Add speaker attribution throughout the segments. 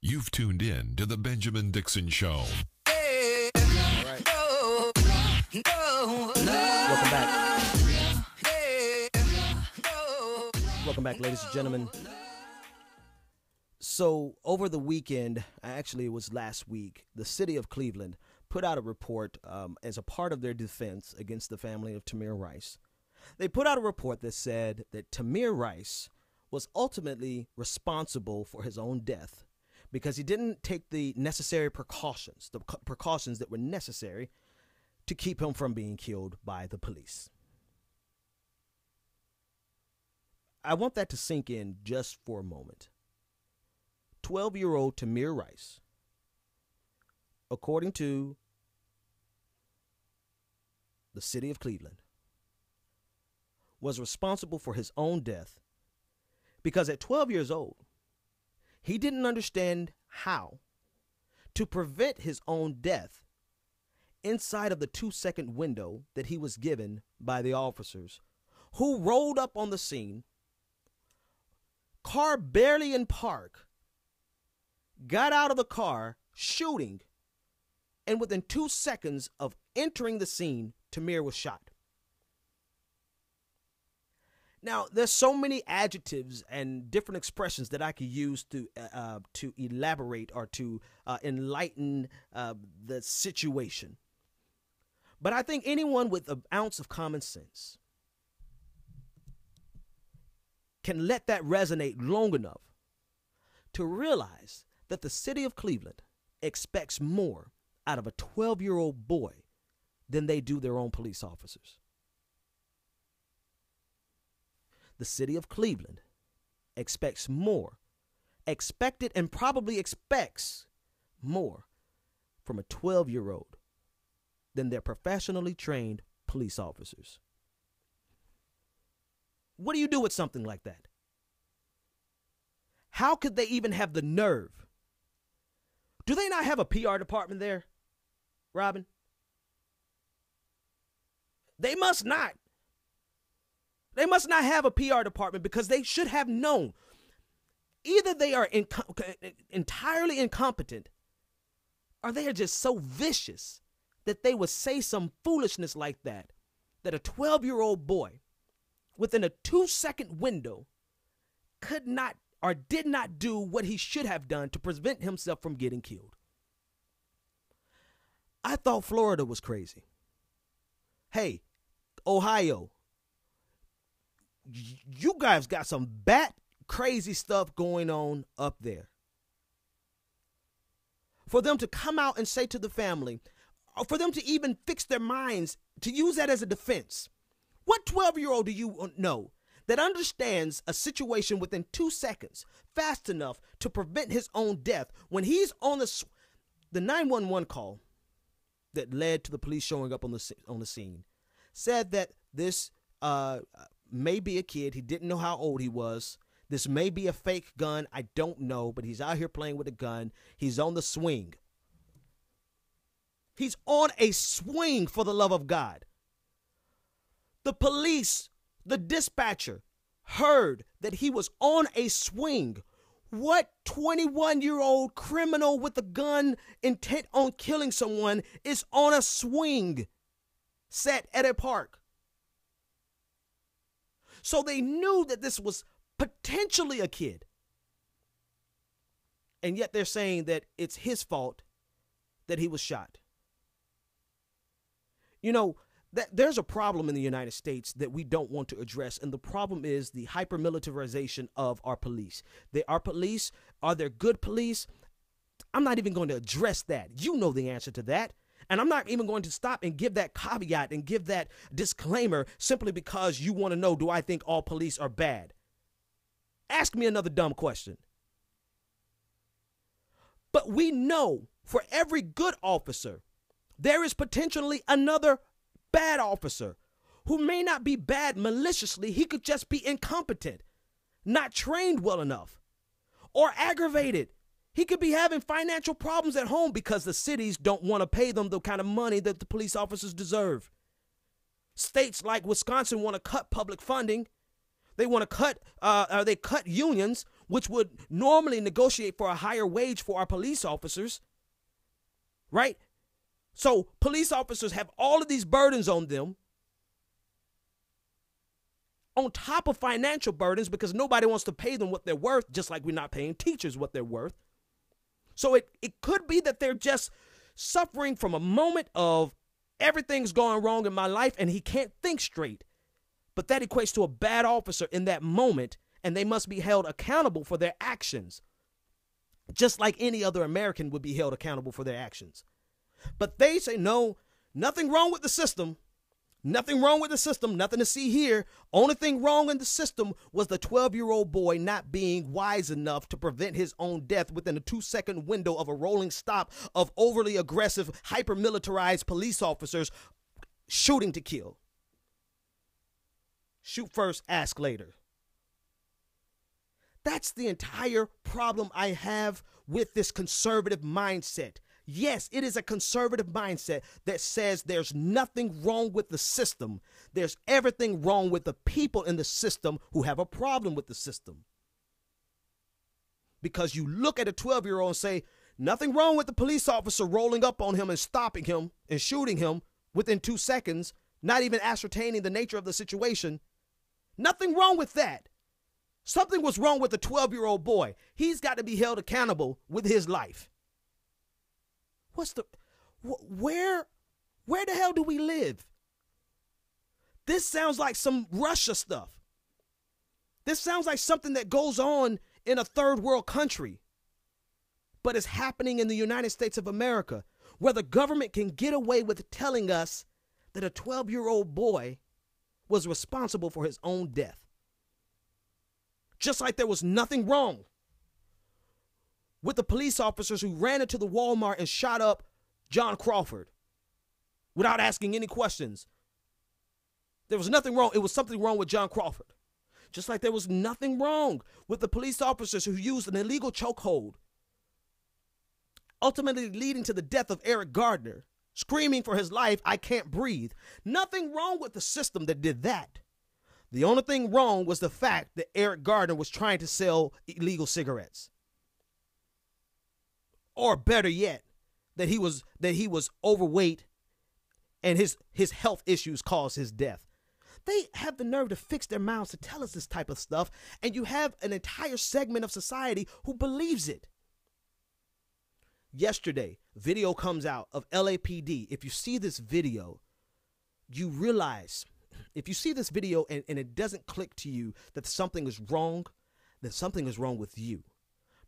Speaker 1: You've tuned in to The Benjamin Dixon Show.
Speaker 2: All right. Welcome back. Welcome back, ladies and gentlemen. So, over the weekend, actually it was last week, the city of Cleveland put out a report as a part of their defense against the family of Tamir Rice. They put out a report that said that Tamir Rice was ultimately responsible for his own death because he didn't take the necessary precautions, the precautions that were necessary to keep him from being killed by the police. I want that to sink in just for a moment. 12-year-old Tamir Rice, according to the city of Cleveland, was responsible for his own death because at 12 years old, he didn't understand how to prevent his own death inside of the 2-second window that he was given by the officers who rolled up on the scene, car barely in park, got out of the car shooting, and within 2 seconds of entering the scene, Tamir was shot. Now, there's so many adjectives and different expressions that I could use to elaborate or to enlighten the situation. But I think anyone with an ounce of common sense can let that resonate long enough to realize that the city of Cleveland expects more out of a 12-year-old boy than they do their own police officers. The city of Cleveland expected and probably expects more from a 12-year-old than their professionally trained police officers. What do you do with something like that? How could they even have the nerve? Do they not have a PR department there, Robin? They must not. They must not have a PR department because they should have known. Either they are entirely incompetent or they are just so vicious that they would say some foolishness like that a 12-year-old boy within a 2-second window could not or did not do what he should have done to prevent himself from getting killed. I thought Florida was crazy. Hey, Ohio, you guys got some bat crazy stuff going on up there. For them to come out and say to the family, or for them to even fix their minds to use that as a defense. What 12-year-old do you know that understands a situation within 2 seconds fast enough to prevent his own death when he's on the 911 call that led to the police showing up on the scene said that this may be a kid. He didn't know how old he was. This may be a fake gun. I don't know, but he's out here playing with a gun. He's on the swing. He's on a swing, for the love of God. The police, the dispatcher, heard that he was on a swing. What 21-year-old criminal with a gun intent on killing someone is on a swing set at a park? So they knew that this was potentially a kid. And yet they're saying that it's his fault that he was shot. You know, there's a problem in the United States that we don't want to address, and the problem is the hyper-militarization of our police. Our police, are they good police? I'm not even going to address that. You know the answer to that. And I'm not even going to stop and give that caveat and give that disclaimer simply because you want to know, do I think all police are bad? Ask me another dumb question. But we know for every good officer, there is potentially another bad officer who may not be bad maliciously. He could just be incompetent, not trained well enough, or aggravated. He could be having financial problems at home because the cities don't want to pay them the kind of money that the police officers deserve. States like Wisconsin want to cut public funding. They want to cut unions, which would normally negotiate for a higher wage for our police officers, right? So police officers have all of these burdens on them, on top of financial burdens, because nobody wants to pay them what they're worth, just like we're not paying teachers what they're worth. So it could be that they're just suffering from a moment of everything's going wrong in my life and he can't think straight. But that equates to a bad officer in that moment, and they must be held accountable for their actions, just like any other American would be held accountable for their actions. But they say, no, nothing wrong with the system. Nothing wrong with the system. Nothing to see here. Only thing wrong in the system was the 12-year-old boy not being wise enough to prevent his own death within a 2-second window of a rolling stop of overly aggressive, hyper-militarized police officers shooting to kill. Shoot first, ask later. That's the entire problem I have with this conservative mindset. Yes, it is a conservative mindset that says there's nothing wrong with the system. There's everything wrong with the people in the system who have a problem with the system. Because you look at a 12-year-old and say, nothing wrong with the police officer rolling up on him and stopping him and shooting him within 2 seconds, not even ascertaining the nature of the situation. Nothing wrong with that. Something was wrong with the 12-year-old boy. He's got to be held accountable with his life. Where the hell do we live? This sounds like some Russia stuff. This sounds like something that goes on in a third world country, but it's happening in the United States of America, where the government can get away with telling us that a 12-year-old boy was responsible for his own death. Just like there was nothing wrong with the police officers who ran into the Walmart and shot up John Crawford without asking any questions. There was nothing wrong. It was something wrong with John Crawford. Just like there was nothing wrong with the police officers who used an illegal chokehold, ultimately leading to the death of Eric Gardner, screaming for his life, "I can't breathe." Nothing wrong with the system that did that. The only thing wrong was the fact that Eric Gardner was trying to sell illegal cigarettes. Or better yet, that he was overweight and his health issues caused his death. They have the nerve to fix their mouths to tell us this type of stuff, and you have an entire segment of society who believes it. Yesterday, video comes out of LAPD. If you see this video, you realize, if you see this video and it doesn't click to you that something is wrong, then something is wrong with you.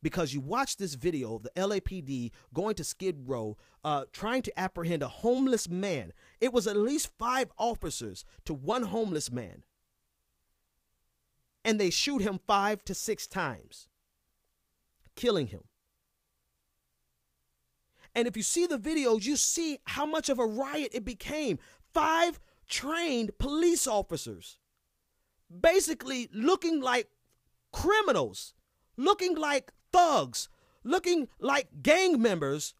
Speaker 2: Because you watch this video of the LAPD going to Skid Row, trying to apprehend a homeless man. It was at least 5 officers to one homeless man. And they shoot him 5 to 6 times, killing him. And if you see the videos, you see how much of a riot it became. 5 trained police officers, basically looking like criminals, looking like thugs, looking like gang members,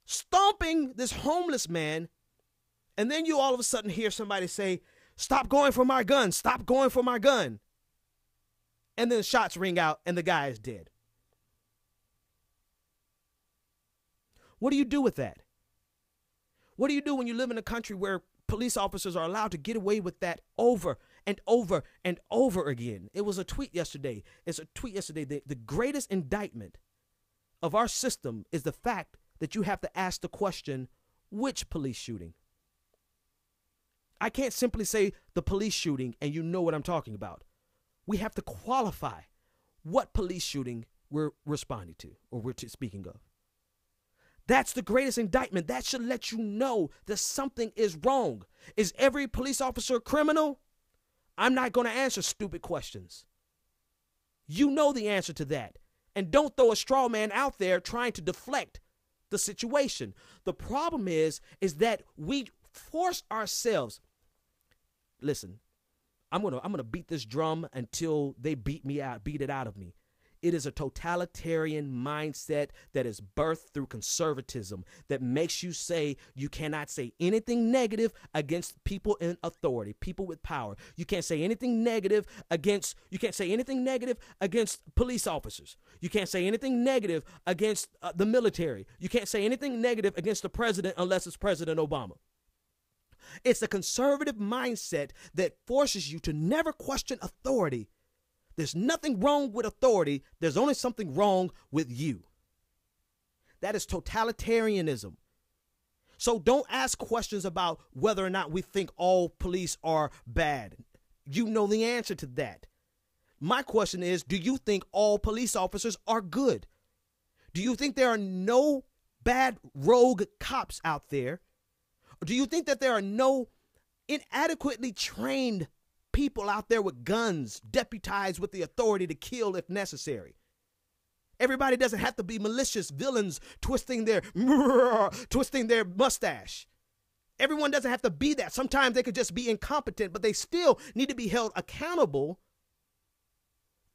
Speaker 2: stomping this homeless man. And then you all of a sudden hear somebody say, "Stop going for my gun, stop going for my gun." And then shots ring out and the guy is dead. What do you do with that? What do you do when you live in a country where police officers are allowed to get away with that over and over and over again? It was a tweet yesterday. It's a tweet yesterday. The greatest indictment of our system is the fact that you have to ask the question, which police shooting? I can't simply say the police shooting and you know what I'm talking about. We have to qualify what police shooting we're responding to or we're speaking of. That's the greatest indictment. That should let you know that something is wrong. Is every police officer a criminal? I'm not going to answer stupid questions. You know the answer to that. And don't throw a straw man out there trying to deflect the situation. The problem is that we force ourselves. Listen, I'm gonna beat this drum until they beat it out of me. It is a totalitarian mindset that is birthed through conservatism that makes you say you cannot say anything negative against people in authority, people with power. You can't say anything negative against police officers. You can't say anything negative against the military. You can't say anything negative against the president unless it's President Obama. It's a conservative mindset that forces you to never question authority. There's nothing wrong with authority. There's only something wrong with you. That is totalitarianism. So don't ask questions about whether or not we think all police are bad. You know the answer to that. My question is, do you think all police officers are good? Do you think there are no bad rogue cops out there? Or do you think that there are no inadequately trained people out there with guns, deputized with the authority to kill if necessary? Everybody doesn't have to be malicious villains twisting their mustache. Everyone doesn't have to be that. Sometimes they could just be incompetent, but they still need to be held accountable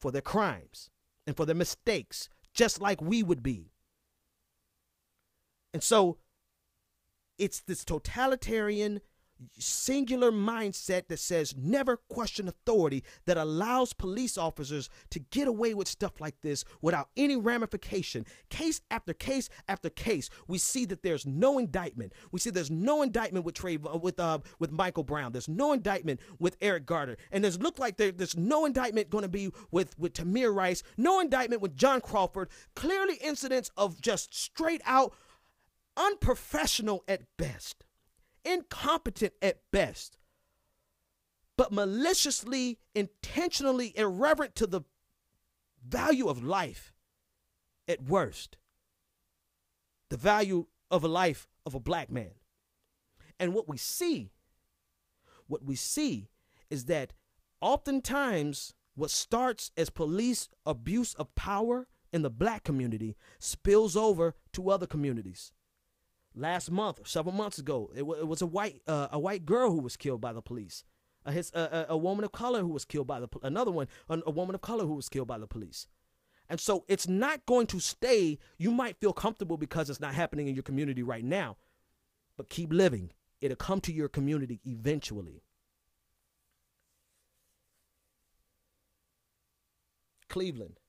Speaker 2: for their crimes and for their mistakes, just like we would be. And so it's this totalitarian, singular mindset that says never question authority that allows police officers to get away with stuff like this without any ramification. Case after case after case, we see that there's no indictment. We see there's no indictment with Michael Brown. There's no indictment with Eric Garner. And there's there's no indictment going to be with Tamir Rice. No indictment with John Crawford. Clearly incidents of just straight out unprofessional at best, incompetent at best, but maliciously, intentionally irreverent to the value of life at worst, the value of a life of a black man. And what we see is that oftentimes what starts as police abuse of power in the black community spills over to other communities. Last month, several months ago, it was a white girl who was killed by the police. A woman of color who was killed by another one, a woman of color who was killed by the police. And so it's not going to stay. You might feel comfortable because it's not happening in your community right now, but keep living. It'll come to your community eventually. Cleveland,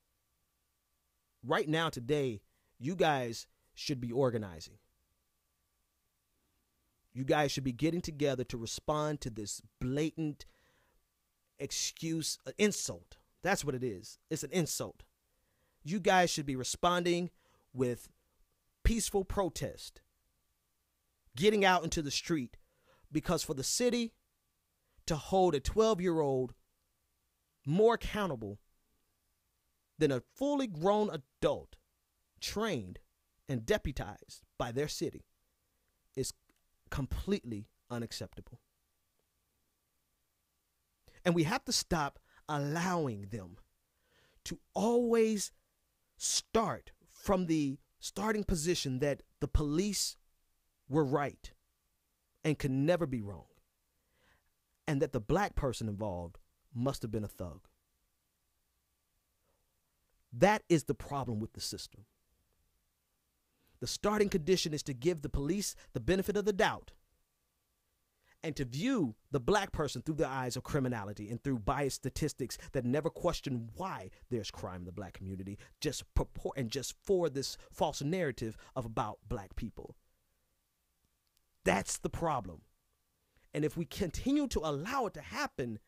Speaker 2: right now, today, you guys should be organizing. You guys should be getting together to respond to this blatant excuse, insult. That's what it is. It's an insult. You guys should be responding with peaceful protest, getting out into the street, because for the city to hold a 12-year-old more accountable than a fully grown adult trained and deputized by their city is completely unacceptable. And we have to stop allowing them to always start from the starting position that the police were right and could never be wrong, and that the black person involved must have been a thug. That is the problem with the system. The starting condition is to give the police the benefit of the doubt and to view the black person through the eyes of criminality and through biased statistics that never question why there's crime in the black community, just for this false narrative about black people. That's the problem. And if we continue to allow it to happen,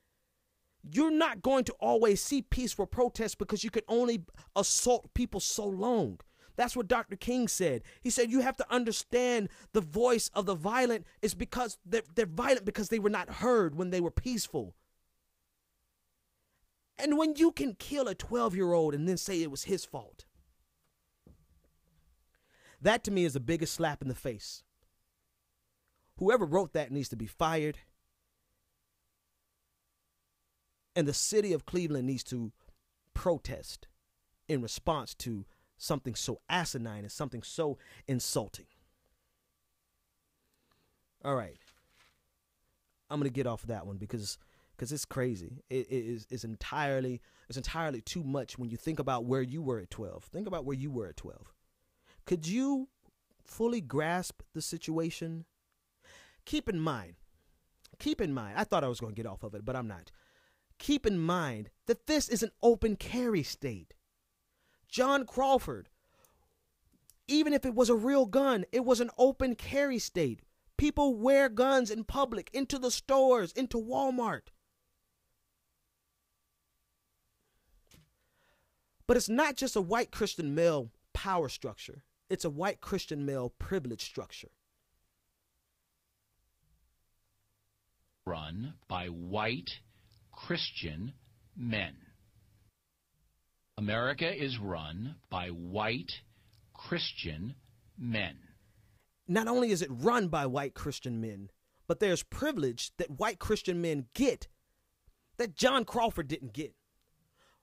Speaker 2: you're not going to always see peaceful protests, because you can only assault people so long. That's what Dr. King said. He said you have to understand the voice of the violent is because they're violent because they were not heard when they were peaceful. And when you can kill a 12-year-old and then say it was his fault, that to me is the biggest slap in the face. Whoever wrote that needs to be fired. And the city of Cleveland needs to protest in response to something so asinine and something so insulting. All right. I'm going to get off of that one because because it's crazy. It's entirely too much when you think about where you were at 12. Think about where you were at 12. Could you fully grasp the situation? Keep in mind, I thought I was going to get off of it, but I'm not. Keep in mind that this is an open carry state. John Crawford, even if it was a real gun, it was an open carry state. People wear guns in public, into the stores, into Walmart. But it's not just a white Christian male power structure. It's a white Christian male privilege structure.
Speaker 3: Run by white Christian men. America is run by white Christian men.
Speaker 2: Not only is it run by white Christian men, but there's privilege that white Christian men get that John Crawford didn't get.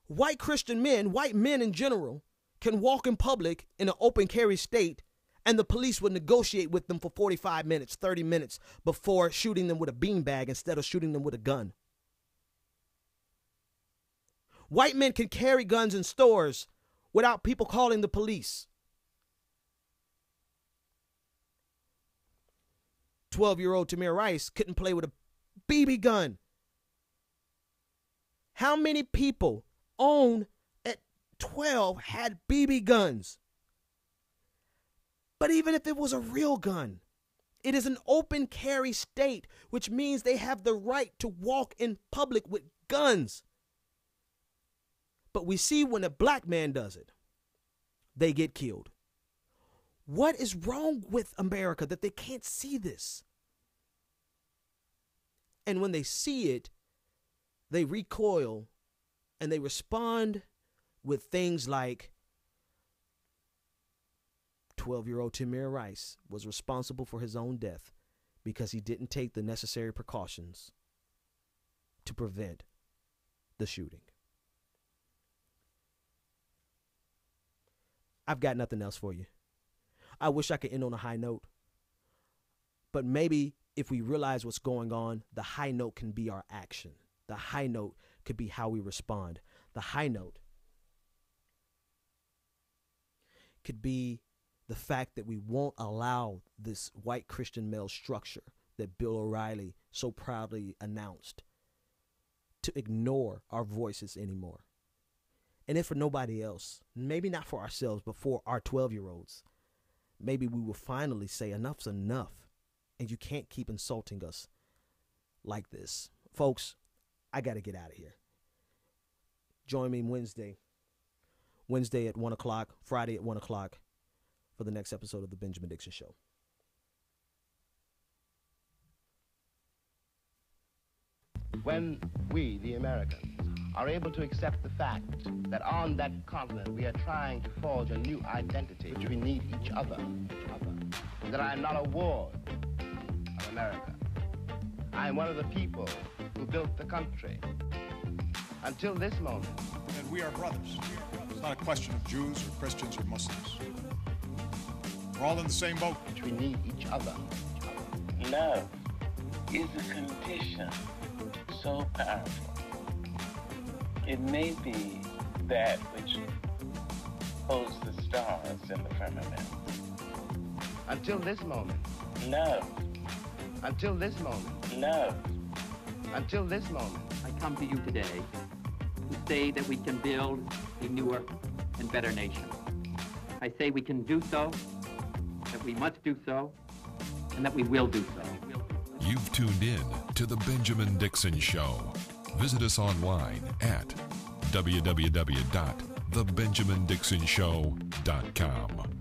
Speaker 2: White Christian men, white men in general, can walk in public in an open carry state, and the police would negotiate with them for 45 minutes, 30 minutes before shooting them with a beanbag instead of shooting them with a gun. White men can carry guns in stores without people calling the police. 12-year-old Tamir Rice couldn't play with a BB gun. How many people at 12 had BB guns? But even if it was a real gun, it is an open carry state, which means they have the right to walk in public with guns. But we see when a black man does it, they get killed. What is wrong with America that they can't see this? And when they see it, they recoil and they respond with things like 12-year-old Tamir Rice was responsible for his own death because he didn't take the necessary precautions to prevent the shooting. I've got nothing else for you. I wish I could end on a high note, but maybe if we realize what's going on, the high note can be our action. The high note could be how we respond. The high note could be the fact that we won't allow this white Christian male structure that Bill O'Reilly so proudly announced to ignore our voices anymore. And if for nobody else, maybe not for ourselves, but for our 12-year-olds, maybe we will finally say enough's enough, and you can't keep insulting us like this. Folks, I got to get out of here. Join me Wednesday at 1 o'clock, Friday at 1 o'clock for the next episode of The Benjamin Dixon Show.
Speaker 4: When we, the Americans, are able to accept the fact that on that continent we are trying to forge a new identity, which we need each other, that I am not a ward of America. I am one of the people who built the country. Until this moment.
Speaker 5: And we are brothers. It's not a question of Jews or Christians or Muslims. We're all in the same boat.
Speaker 4: Which we need each other.
Speaker 6: Love is a condition so powerful. It may be that which holds the stars in the firmament.
Speaker 4: Until this moment.
Speaker 6: Love.
Speaker 4: Until this moment.
Speaker 6: Love.
Speaker 4: Until this moment.
Speaker 7: I come to you today to say that we can build a newer and better nation. I say we can do so, that we must do so, and that we will do so.
Speaker 1: You've tuned in to The Benjamin Dixon Show. Visit us online at www.thebenjamindixonshow.com.